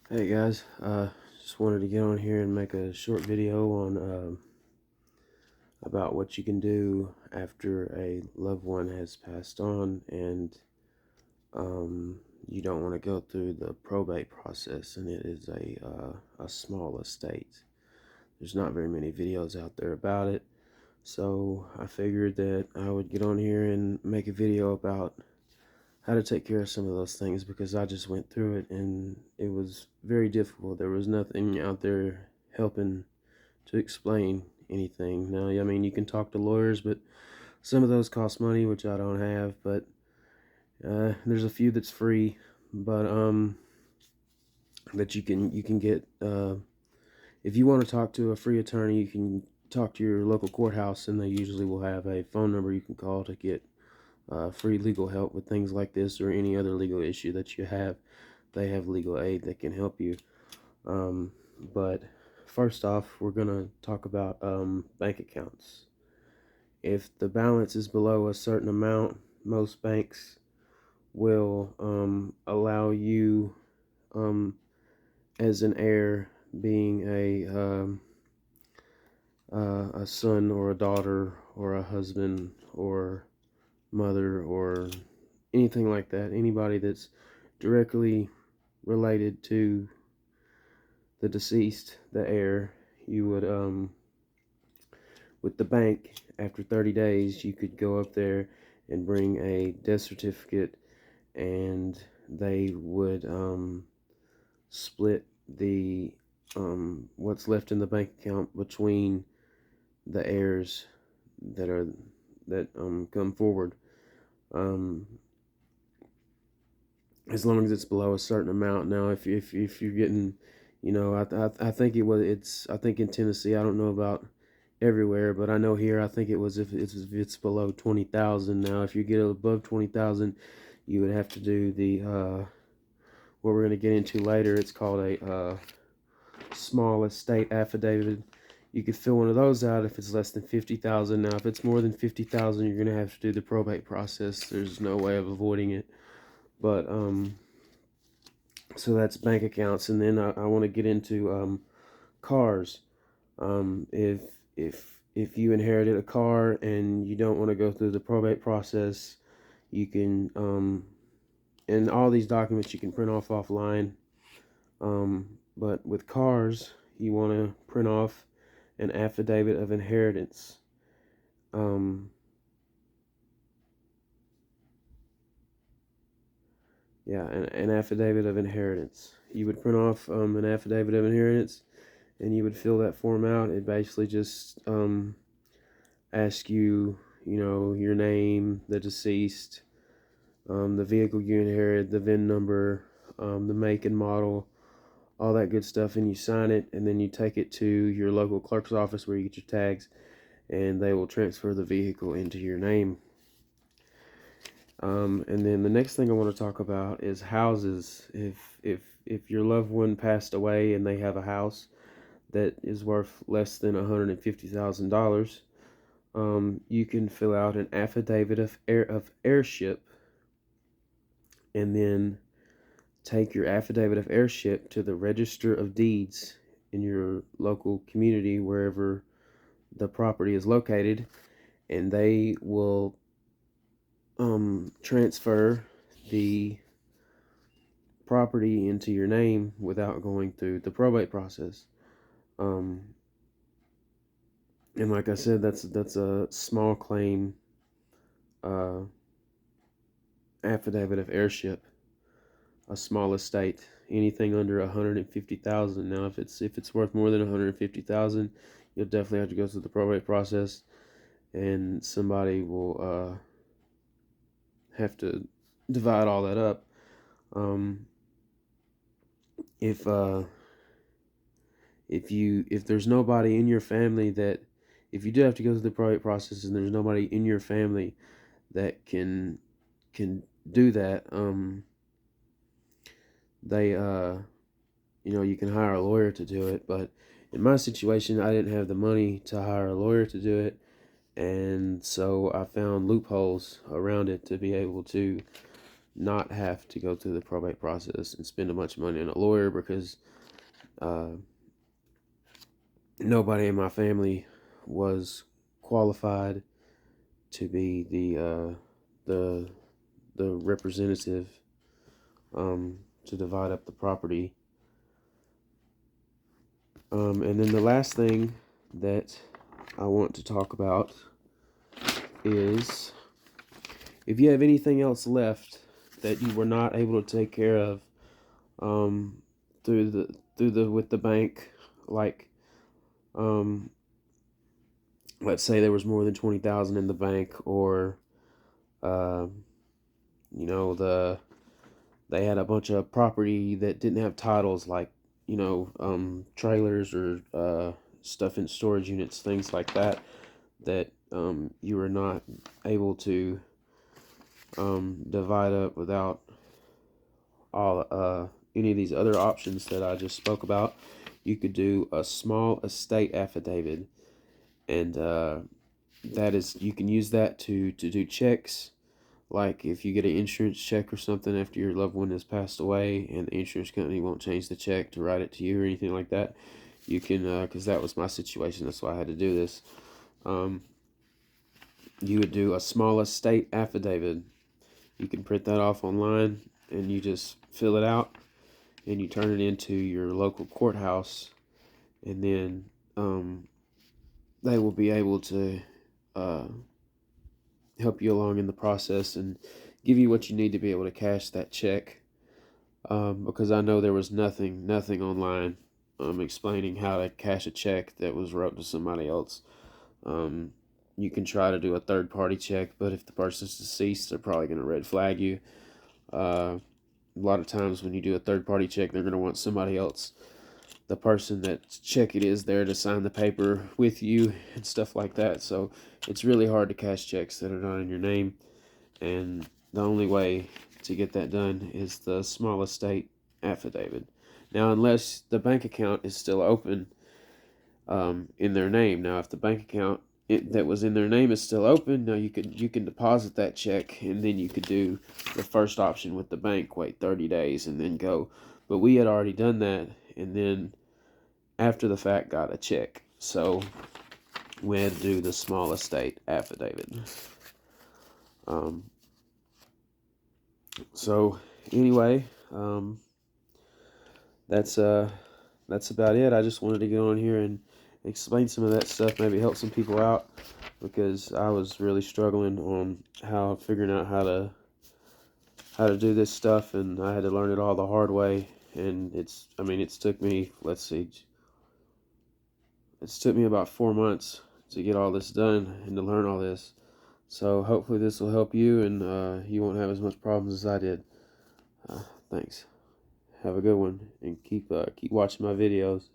Hey guys, just wanted to get on here and make a short video on about what you can do after a loved one has passed on and you don't want to go through the probate process, and it is a small estate. There's not very many videos out there about it, so I figured that I would get on here and make a video about how to take care of some of those things, because I just went through it and it was very difficult. There was nothing out there helping to explain anything. Now, I mean, you can talk to lawyers, but some of those cost money, which I don't have, but there's a few that's free, but that you can get. If you want to talk to a free attorney, you can talk to your local courthouse, and they usually will have a phone number you can call to get free legal help with things like this or any other legal issue that you have. They have legal aid that can help you. But first off, we're going to talk about bank accounts. If the balance is below a certain amount, most banks will allow you, as an heir, being a son or a daughter or a husband or mother or anything like that, anybody that's directly related to the deceased, the heir, you would with the bank, after 30 days you could go up there and bring a death certificate, and they would split the what's left in the bank account between the heirs that come forward, as long as it's below a certain amount. Now, if you're getting, I think I think in Tennessee, I don't know about everywhere, but I know here, I think it was, if it's below 20,000. Now, if you get above 20,000, you would have to do the what we're going to get into later. It's called a small estate affidavit. You could fill one of those out if it's less than 50,000. Now, if it's more than 50,000, you're going to have to do the probate process. There's no way of avoiding it. But so that's bank accounts, and then I want to get into cars. If you inherited a car and you don't want to go through the probate process, you can and all these documents you can print off offline. But with cars, you want to print off an affidavit of inheritance. Yeah, an affidavit of inheritance. You would print off an affidavit of inheritance, and you would fill that form out. It basically just asks you, your name, the deceased, the vehicle you inherited, the VIN number, the make and model, all that good stuff, and you sign it, and then you take it to your local clerk's office where you get your tags, and they will transfer the vehicle into your name. And then the next thing I want to talk about is houses. If your loved one passed away and they have a house that is worth less than $150,000, you can fill out an affidavit of heirship, and then take your affidavit of heirship to the Register of Deeds in your local community, wherever the property is located, and they will transfer the property into your name without going through the probate process. And like I said, that's a small claim affidavit of heirship, a small estate, anything under 150,000. Now, if it's worth more than 150,000, you'll definitely have to go through the probate process, and somebody will have to divide all that up. If there's nobody in your family that, if you do have to go through the probate process and there's nobody in your family that can do that, they you can hire a lawyer to do it. But in my situation, I didn't have the money to hire a lawyer to do it, and so I found loopholes around it to be able to not have to go through the probate process and spend a bunch of money on a lawyer, because uh, nobody in my family was qualified to be the the representative to divide up the property. And then the last thing that I want to talk about is, if you have anything else left that you were not able to take care of um, through the with the bank, like um, let's say there was more than 20,000 in the bank, or uh, you know, they had a bunch of property that didn't have titles, like, you know, trailers or stuff in storage units, things like that, that you were not able to divide up without all any of these other options that I just spoke about. You could do a small estate affidavit, and that is, you can use that to do checks. Like if you get an insurance check or something after your loved one has passed away, and the insurance company won't change the check to write it to you or anything like that, you can, because that was my situation, that's why I had to do this. You would do a small estate affidavit. You can print that off online, and you just fill it out, and you turn it into your local courthouse, and then they will be able to uh, help you along in the process and give you what you need to be able to cash that check. Because I know there was nothing online explaining how to cash a check that was wrote to somebody else. You can try to do a third party check, but if the person's deceased, they're probably going to red flag you. A lot of times when you do a third party check, they're going to want somebody else, the person that check it is, there to sign the paper with you and stuff like that. So it's really hard to cash checks that are not in your name, and the only way to get that done is the small estate affidavit. Now, unless the bank account is still open in their name. Now, if the bank account that was in their name is still open, now you can deposit that check, and then you could do the first option with the bank, wait 30 days, and then go. But we had already done that, and then after the fact got a check. So we had to do the small estate affidavit. So anyway, that's about it. I just wanted to get on here and explain some of that stuff, maybe help some people out, because I was really struggling on figuring out how to do this stuff, and I had to learn it all the hard way. And it's took me, let's see, it's took me about 4 months to get all this done and to learn all this. So hopefully this will help you, and you won't have as much problems as I did. Thanks. Have a good one, and keep watching my videos.